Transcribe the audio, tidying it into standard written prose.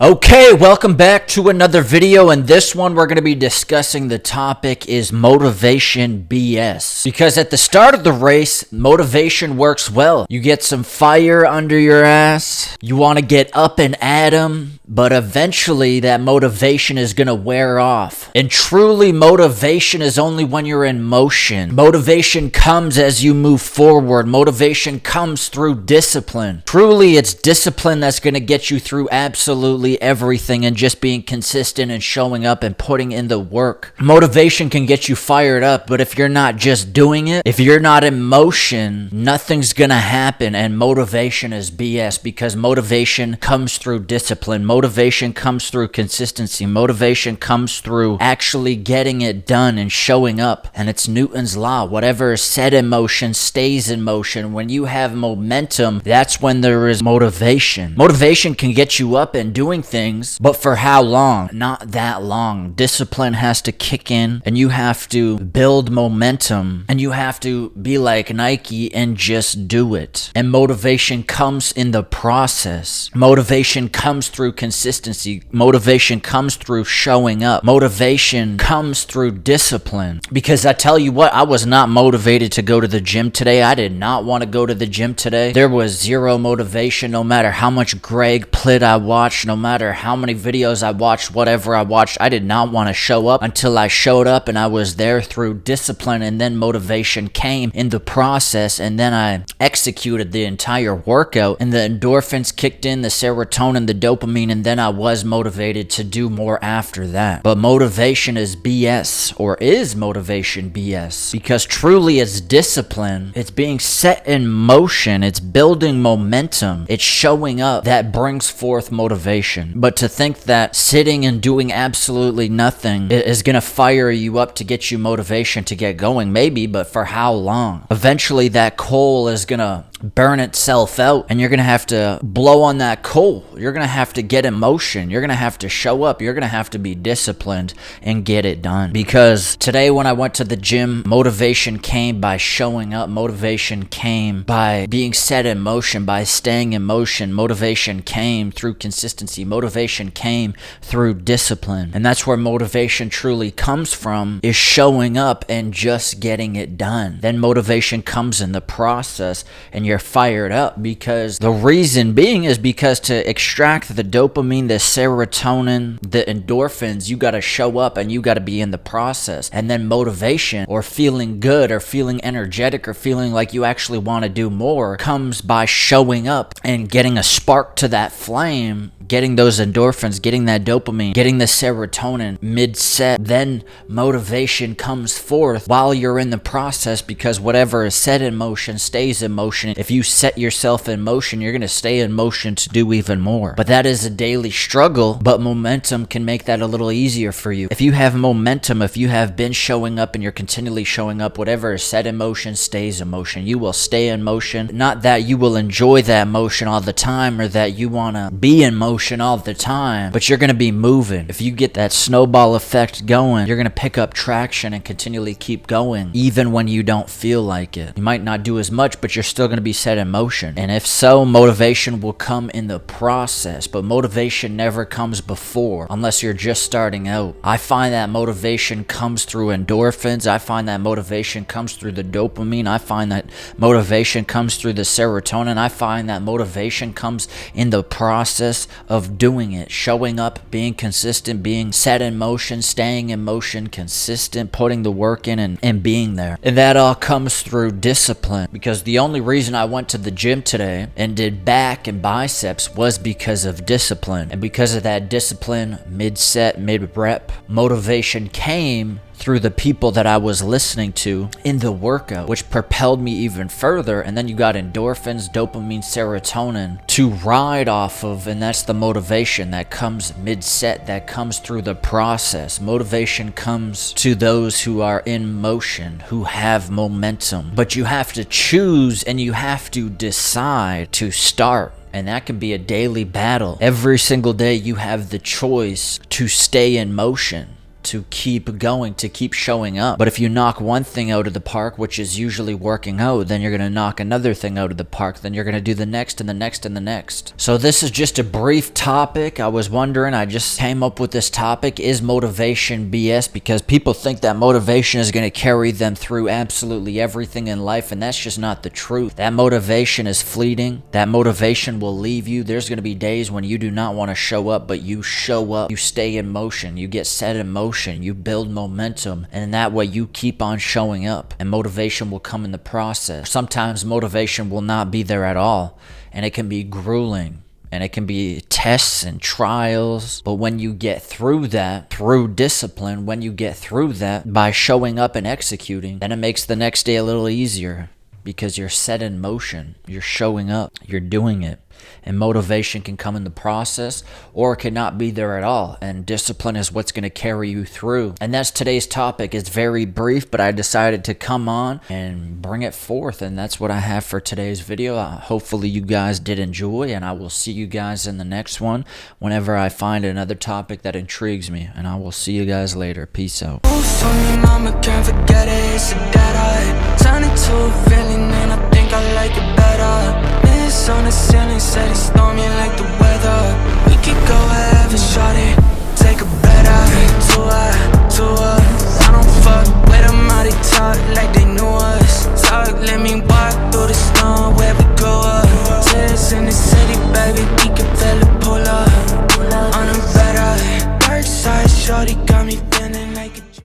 Okay, welcome back to another video. In this one, we're going to be discussing the topic is motivation BS. Because at the start of the race, motivation works well. You get some fire under your ass. You want to get up and at 'em, but eventually that motivation is going to wear off. And truly, motivation is only when you're in motion. Motivation comes as you move forward. Motivation comes through discipline. Truly, it's discipline that's going to get you through absolutely everything, and just being consistent and showing up and putting in the work. Motivation can get you fired up, but if you're not just doing it, if you're not in motion, nothing's gonna happen. And motivation is BS, because motivation comes through discipline. Motivation comes through consistency. Motivation comes through actually getting it done and showing up. And it's Newton's law. Whatever is set in motion stays in motion. When you have momentum, that's when there is motivation. Motivation can get you up and doing things, but for how long? Not that long. Discipline has to kick in, and you have to build momentum, and you have to be like Nike and just do it. And motivation comes in the process. Motivation comes through consistency. Motivation comes through showing up. Motivation comes through discipline. Because I tell you what, I was not motivated to go to the gym today. I did not want to go to the gym today. There was zero motivation, no matter how much Greg Plitt I watched, no matter how many videos I watched, whatever I watched. I did not want to show up until I showed up, and I was there through discipline, and then motivation came in the process, and then I executed the entire workout, and the endorphins kicked in, the serotonin, the dopamine, and then I was motivated to do more after that. But motivation is BS, or is motivation BS? Because truly it's discipline. It's being set in motion. It's building momentum. It's showing up that brings forth motivation. But to think that sitting and doing absolutely nothing is going to fire you up to get you motivation to get going, maybe, but for how long? Eventually that coal is going to burn itself out, and you're going to have to blow on that coal. You're going to have to get in motion. You're going to have to show up. You're going to have to be disciplined and get it done. Because today when I went to the gym, motivation came by showing up. Motivation came by being set in motion, by staying in motion. Motivation came through consistency. Motivation came through discipline. And that's where motivation truly comes from, is showing up and just getting it done. Then motivation comes in the process, and you're fired up, because the reason being is because to extract the dopamine, the serotonin, the endorphins, you got to show up and you got to be in the process. And then motivation, or feeling good, or feeling energetic, or feeling like you actually want to do more, comes by showing up and getting a spark to that flame, getting those endorphins, getting that dopamine, getting the serotonin mid-set. Then motivation comes forth while you're in the process, because whatever is set in motion stays in motion. If you set yourself in motion, you're going to stay in motion to do even more. But that is a daily struggle, but momentum can make that a little easier for you. If you have momentum, if you have been showing up and you're continually showing up, whatever is set in motion stays in motion. You will stay in motion. Not that you will enjoy that motion all the time, or that you want to be in motion all the time, but you're going to be moving. If you get that snowball effect going, you're going to pick up traction and continually keep going, even when you don't feel like it. You might not do as much, but you're still going to be set in motion. And if so, motivation will come in the process, but motivation never comes before, unless you're just starting out. I find that motivation comes through endorphins. I find that motivation comes through the dopamine. I find that motivation comes through the serotonin. I find that motivation comes in the process of doing it, showing up, being consistent, being set in motion, staying in motion, consistent, putting the work in, and being there. And that all comes through discipline, because the only reason I went to the gym today and did back and biceps was because of discipline. And because of that discipline, mid-set, mid-rep, motivation came through the people that I was listening to in the workout, which propelled me even further. And then you got endorphins, dopamine, serotonin to ride off of, and that's the motivation that comes mid-set, that comes through the process. Motivation comes to those who are in motion, who have momentum. But you have to choose, and you have to decide to start. And that can be a daily battle. Every single day you have the choice to stay in motion. to keep going, to keep showing up. But if you knock one thing out of the park, which is usually working out, then you're going to knock another thing out of the park, then you're going to do the next and the next and the next. So this is just a brief topic. I was wondering, I just came up with this topic, is motivation BS? Because people think that motivation is going to carry them through absolutely everything in life, and that's just not the truth. That motivation is fleeting. That motivation will leave you. There's going to be days when you do not want to show up, but you show up. You stay in motion. You get set in motion. You build momentum, and in that way you keep on showing up, and motivation will come in the process. Sometimes motivation will not be there at all, and it can be grueling, and it can be tests and trials. But when you get through that, through discipline, when you get through that by showing up and executing, then it makes the next day a little easier, because you're set in motion, you're showing up, you're doing it. And motivation can come in the process, or it cannot be there at all, and discipline is what's going to carry you through. And that's today's topic. It's very brief, but I decided to come on and bring it forth, and that's what I have for today's video. Hopefully you guys did enjoy, and I will see you guys in the next one whenever I find another topic that intrigues me, and I will see you guys later. Peace out.